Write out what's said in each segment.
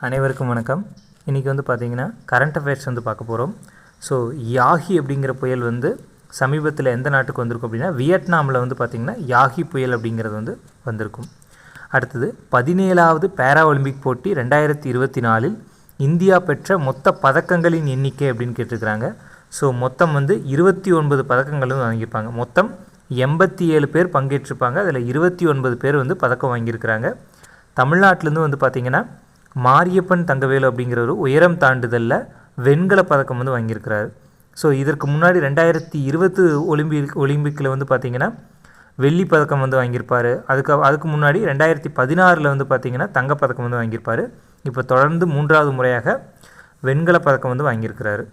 அனைவருக்கும் வணக்கம். இன்றைக்கி பார்த்திங்கன்னா கரண்ட் அஃபேர்ஸ் பார்க்க போகிறோம். ஸோ யாகி அப்படிங்கிற புயல் சமீபத்தில் எந்த நாட்டுக்கு வந்திருக்கும் அப்படின்னா வியட்நாமில் பார்த்திங்கன்னா யாகி புயல் அப்படிங்கிறது வந்திருக்கும். அடுத்தது 17வது பேரா ஒலிம்பிக் போட்டி 2024 இந்தியா பெற்ற மொத்த பதக்கங்களின் எண்ணிக்கை அப்படின்னு கேட்டிருக்கிறாங்க. ஸோ மொத்தம் 29 பதக்கங்களும் வாங்கியிருப்பாங்க. மொத்தம் 87 பேர் பங்கேற்றிருப்பாங்க. அதில் 29 பேர் பதக்கம் வாங்கியிருக்கிறாங்க. தமிழ்நாட்டிலேருந்து பார்த்திங்கன்னா மாரியப்பன் தங்கவேலு அப்படிங்கிறவர் உயரம் தாண்டுதலில் வெண்கல பதக்கம் வாங்கியிருக்கிறாரு. ஸோ இதற்கு முன்னாடி 2020 ஒலிம்பிக்கில் பார்த்திங்கன்னா வெள்ளி பதக்கம் வாங்கியிருப்பார். அதுக்கு முன்னாடி 2016 பார்த்திங்கன்னா தங்கப்பதக்கம் வாங்கியிருப்பார். இப்போ தொடர்ந்து 3வது முறையாக வெண்கல பதக்கம் வாங்கியிருக்கிறாரு.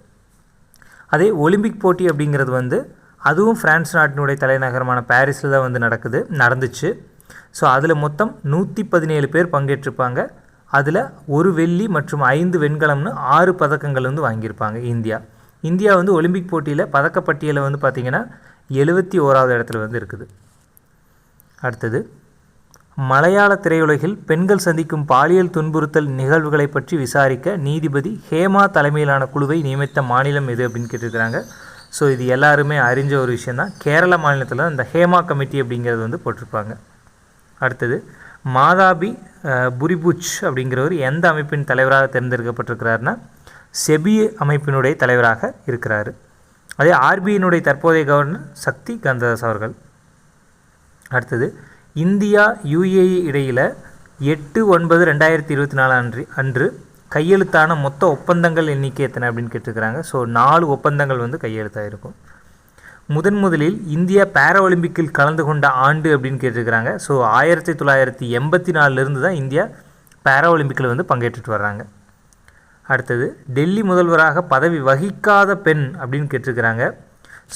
அதே ஒலிம்பிக் போட்டி அப்படிங்கிறது அதுவும் பிரான்ஸ் நாட்டினுடைய தலைநகரமான பாரிஸில் தான் நடந்துச்சு. ஸோ அதில் மொத்தம் 117 பேர் பங்கேற்றிருப்பாங்க. அதில் ஒரு வெள்ளி மற்றும் 5 வெண்கலம்னு 6 பதக்கங்கள் வாங்கியிருப்பாங்க. இந்தியா ஒலிம்பிக் போட்டியில் பதக்கப்பட்டியலில் பார்த்திங்கன்னா 71வது இடத்துல இருக்குது. அடுத்தது மலையாள திரையுலகில் பெண்கள் சந்திக்கும் பாலியல் துன்புறுத்தல் நிகழ்வுகளை பற்றி விசாரிக்க நீதிபதி ஹேமா தலைமையிலான குழுவை நியமித்த மாநிலம் எது அப்படின்னு கேட்டிருக்கிறாங்க. ஸோ இது எல்லாருமே அறிஞ்ச ஒரு விஷயந்தான். கேரள மாநிலத்தில் இந்த ஹேமா கமிட்டி அப்படிங்கிறது போட்டிருப்பாங்க. அடுத்தது மாதாபி புரிபுச் அப்படிங்கிறவர் எந்த அமைப்பின் தலைவராக தேர்ந்தெடுக்கப்பட்டிருக்கிறாருன்னா செபி அமைப்பினுடைய தலைவராக இருக்கிறார். அதே ஆர்பிஐனுடைய தற்போதைய கவர்னர் சக்தி காந்ததாஸ் அவர்கள். அடுத்தது இந்தியா UAE இடையில் 8/9/2024 அன்று கையெழுத்தான மொத்த ஒப்பந்தங்கள் எண்ணிக்கை எத்தனை அப்படின்னு கேட்டிருக்கிறாங்க. ஸோ 4 ஒப்பந்தங்கள் கையெழுத்தாக இருக்கும். முதலில் இந்தியா பேரா ஒலிம்பிக்கில் கலந்து கொண்ட ஆண்டு அப்படின்னு கேட்டிருக்கிறாங்க. ஸோ 1984 தான் இந்தியா பேரா ஒலிம்பிக்கில் பங்கேற்றுட்டு வர்றாங்க. அடுத்தது டெல்லி முதல்வராக பதவி வகிக்காத பெண் அப்படின்னு கேட்டிருக்கிறாங்க.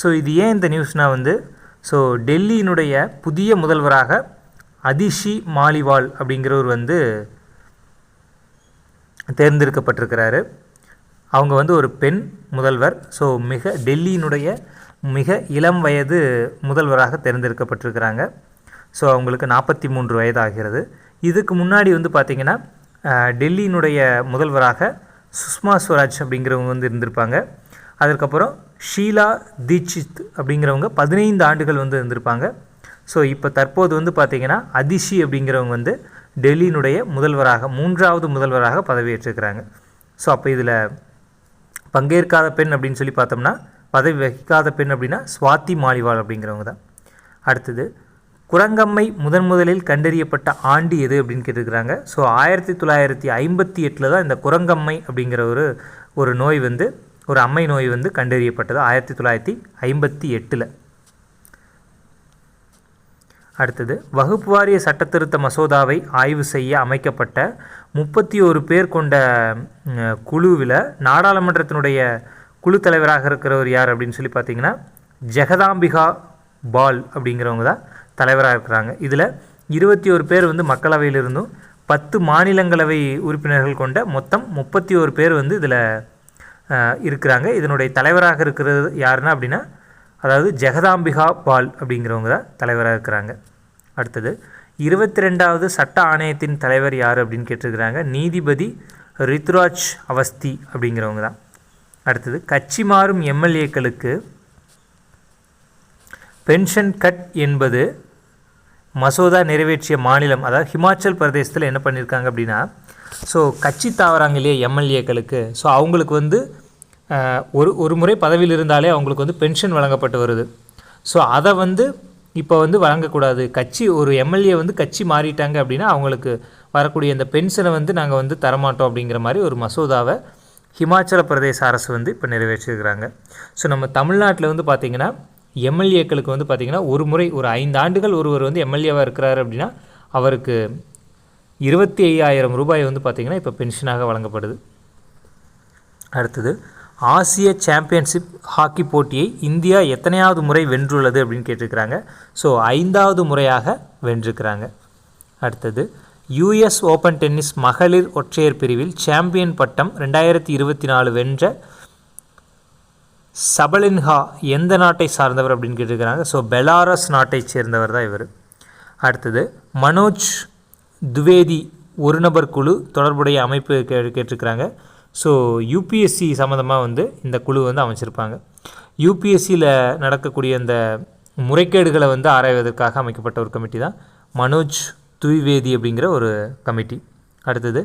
ஸோ இது ஏன் இந்த நியூஸ்னால் ஸோ டெல்லியினுடைய புதிய முதல்வராக அதிஷி மாலிவால் அப்படிங்கிறவர் தேர்ந்தெடுக்கப்பட்டிருக்கிறாரு. அவங்க ஒரு பெண் முதல்வர். ஸோ டெல்லியினுடைய மிக இளம் வயது முதல்வராக தேர்ந்தெடுக்கப்பட்டிருக்கிறாங்க. ஸோ அவங்களுக்கு 43 வயது ஆகிறது. இதுக்கு முன்னாடி பார்த்திங்கன்னா டெல்லியினுடைய முதல்வராக சுஷ்மா ஸ்வராஜ் அப்படிங்கிறவங்க இருந்திருப்பாங்க. அதுக்கப்புறம் ஷீலா தீட்சித் அப்படிங்கிறவங்க 15 ஆண்டுகள் இருந்திருப்பாங்க. ஸோ இப்போ தற்போது பார்த்திங்கன்னா அதிஷி அப்படிங்கிறவங்க டெல்லியினுடைய முதல்வராக 3வது முதல்வராக பதவியேற்றிருக்கிறாங்க. ஸோ அப்போ இதில் பங்கேற்காத பெண் அப்படின்னு சொல்லி பார்த்தோம்னா பதவி வகிக்காத பெண் அப்படின்னா ஸ்வாதி மாலிவால் அப்படிங்கிறவங்க தான். அடுத்தது குரங்கம்மை முதலில் கண்டறியப்பட்ட ஆண்டு எது அப்படின்னு கேட்டிருக்கிறாங்க. ஸோ 1958 தான் இந்த குரங்கம்மை அப்படிங்கிற ஒரு நோய் ஒரு அம்மை நோய் கண்டறியப்பட்டது 1958. அடுத்தது வகுப்பு வாரிய சட்டத்திருத்த மசோதாவை ஆய்வு செய்ய அமைக்கப்பட்ட 31 பேர் கொண்ட குழுவில் நாடாளுமன்றத்தினுடைய குழு தலைவராக இருக்கிறவர் யார் அப்படின்னு சொல்லி பார்த்தீங்கன்னா ஜெகதாம்பிகா பால் அப்படிங்கிறவங்க தான் தலைவராக இருக்கிறாங்க. இதில் 21 பேர் மக்களவையிலிருந்தும் 10 மாநிலங்களவை உறுப்பினர்கள் கொண்ட மொத்தம் 31 பேர் இதில் இருக்கிறாங்க. இதனுடைய தலைவராக இருக்கிறது யாருன்னா அப்படின்னா அதாவது ஜெகதாம்பிகா பால் அப்படிங்கிறவங்க தான் தலைவராக இருக்கிறாங்க. அடுத்தது 22வது சட்ட ஆணையத்தின் தலைவர் யார் அப்படின்னு கேட்டிருக்கிறாங்க. நீதிபதி ரித்துராஜ் அவஸ்தி அப்படிங்கிறவங்க தான். அடுத்தது கட்சி மாறும் எம்எல்ஏக்களுக்கு பென்ஷன் கட் என்பது மசோதா நிறைவேற்றிய மாநிலம், அதாவது ஹிமாச்சல் பிரதேசத்தில் என்ன பண்ணியிருக்காங்க அப்படின்னா ஸோ கட்சி தாவறாங்க இல்லையா எம்எல்ஏக்களுக்கு. ஸோ அவங்களுக்கு ஒரு முறை பதவியில் இருந்தாலே அவங்களுக்கு பென்ஷன் வழங்கப்பட்டு வருது. ஸோ அதை இப்போ வழங்கக்கூடாது. கட்சி ஒரு எம்எல்ஏ கட்சி மாறிட்டாங்க அப்படின்னா அவங்களுக்கு வரக்கூடிய இந்த பென்ஷனை நாங்கள் தரமாட்டோம் அப்படிங்கிற மாதிரி ஒரு மசோதாவை ஹிமாச்சல பிரதேச அரசு இப்போ நிறைவேற்றிருக்கிறாங்க. ஸோ நம்ம தமிழ்நாட்டில் பார்த்திங்கன்னா எம்எல்ஏக்களுக்கு பார்த்திங்கன்னா ஒரு முறை ஒரு 5 ஆண்டுகள் ஒருவர் எம்எல்ஏவாக இருக்கிறாரு அப்படின்னா அவருக்கு 25,000 ரூபாய் பார்த்திங்கன்னா இப்போ பென்ஷனாக வழங்கப்படுது. அடுத்தது ஆசிய சாம்பியன்ஷிப் ஹாக்கி போட்டியை இந்தியா எத்தனையாவது முறை வென்றுள்ளது அப்படின்னு கேட்டிருக்கிறாங்க. ஸோ 5வது முறையாக வென்றிருக்கிறாங்க. அடுத்தது US ஓப்பன் டென்னிஸ் மகளிர் ஒற்றையர் பிரிவில் சாம்பியன் பட்டம் 2024 வென்ற சபலின்ஹா எந்த நாட்டை சார்ந்தவர் அப்படின்னு கேட்டிருக்கிறாங்க. ஸோ பெலாரஸ் நாட்டை சேர்ந்தவர் தான் இவர். அடுத்தது மனோஜ் துவேதி ஒரு நபர் குழு தொடர்புடைய அமைப்பு கேட்டிருக்கிறாங்க. ஸோ யூபிஎஸ்சி சம்மந்தமாக வந்து இந்த குழு வந்து அமைச்சிருப்பாங்க. யூபிஎஸ்சியில் நடக்கக்கூடிய இந்த முறைகேடுகளை வந்து ஆராய்வதற்காக அமைக்கப்பட்ட ஒரு கமிட்டி தான் மனோஜ் துவிவேதி அப்படிங்கிற ஒரு கமிட்டி. அடுத்தது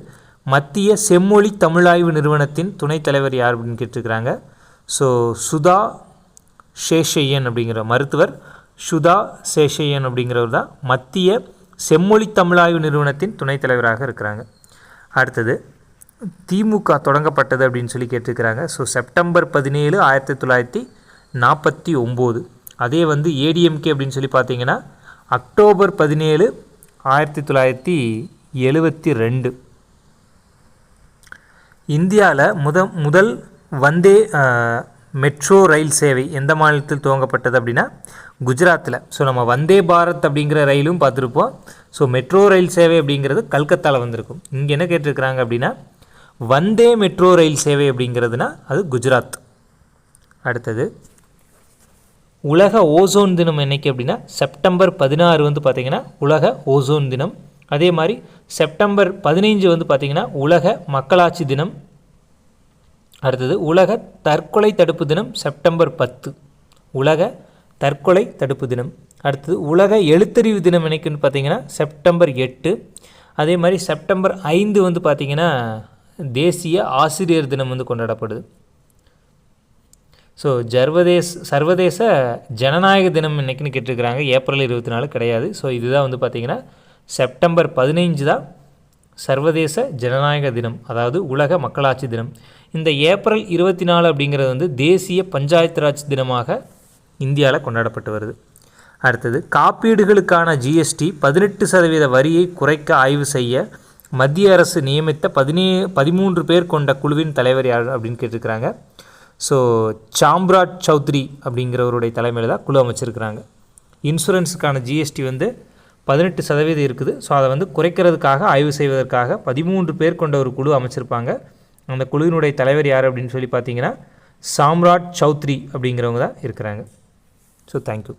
மத்திய செம்மொழி தமிழாய்வு நிறுவனத்தின் துணைத் தலைவர் யார் அப்படின்னு கேட்டிருக்கிறாங்க. ஸோ சுதா சேஷையன் அப்படிங்கிற மருத்துவர் சுதா சேஷையன் அப்படிங்கிறவர் தான் மத்திய செம்மொழி தமிழாய்வு நிறுவனத்தின் துணைத் தலைவராக இருக்கிறாங்க. அடுத்தது திமுக தொடங்கப்பட்டது அப்படின்னு சொல்லி கேட்டிருக்கிறாங்க. So September 17, 1949. அதே வந்து ஏடிஎம்கே அப்படின்னு சொல்லி பார்த்தீங்கன்னா அக்டோபர் 17, 1972. இந்தியாவில் முதல் வந்தே மெட்ரோ ரயில் சேவை எந்த மாநிலத்தில் துவங்கப்பட்டது அப்படின்னா குஜராத்தில். ஸோ நம்ம வந்தே பாரத் அப்படிங்கிற ரயிலும் பார்த்துருப்போம். ஸோ மெட்ரோ ரயில் சேவை அப்படிங்கிறது கல்கத்தாவில் வந்திருக்கும். இங்கே என்ன கேட்டிருக்கிறாங்க அப்படின்னா வந்தே மெட்ரோ ரயில் சேவை அப்படிங்கிறதுனா அது குஜராத். அடுத்தது உலக ஓசோன் தினம் என்னைக்கு அப்படின்னா செப்டம்பர் 16 வந்து பார்த்திங்கன்னா உலக ஓசோன் தினம். அதே மாதிரி செப்டம்பர் 15 வந்து பார்த்திங்கன்னா உலக மக்களாட்சி தினம். அடுத்தது உலக தற்கொலை தடுப்பு தினம் செப்டம்பர் 10, உலக தற்கொலை தடுப்பு தினம். அடுத்தது உலக எழுத்தறிவு தினம் என்னைக்குன்னு பார்த்திங்கன்னா செப்டம்பர் 8. அதே மாதிரி செப்டம்பர் 5 வந்து பார்த்திங்கன்னா தேசிய ஆசிரியர் தினம் வந்து கொண்டாடப்படுது. ஸோ சர்வதேச ஜனநாயக தினம் என்னைக்குன்னு கேட்டிருக்கிறாங்க. ஏப்ரல் 24 கிடையாது. ஸோ இதுதான் வந்து பார்த்திங்கன்னா செப்டம்பர் 15 தான் சர்வதேச ஜனநாயக தினம், அதாவது உலக மக்களாட்சி தினம். இந்த ஏப்ரல் 24 அப்படிங்கிறது வந்து தேசிய பஞ்சாயத்து ராஜ் தினமாக இந்தியாவில் கொண்டாடப்பட்டு வருது. அடுத்தது காப்பீடுகளுக்கான ஜிஎஸ்டி 18% வரியை குறைக்க ஆய்வு செய்ய மத்திய அரசு நியமித்த 13 பேர் கொண்ட குழுவின் தலைவர் யார் அப்படின்னு கேட்டிருக்கிறாங்க. ஸோ சாம்ராட் சௌத்ரி அப்படிங்கிறவருடைய தலைமையில் தான் குழு அமைச்சிருக்கிறாங்க. இன்சூரன்ஸுக்கான ஜிஎஸ்டி வந்து 18% இருக்குது. ஸோ அதை வந்து குறைக்கிறதுக்காக ஆய்வு செய்வதற்காக 13 பேர் கொண்ட ஒரு குழு அமைச்சிருப்பாங்க. அந்த குழுவினுடைய தலைவர் யார் அப்படின்னு சொல்லி பார்த்தீங்கன்னா சாம்ராட் சௌத்ரி அப்படிங்கிறவங்க தான் இருக்கிறாங்க. So thank you.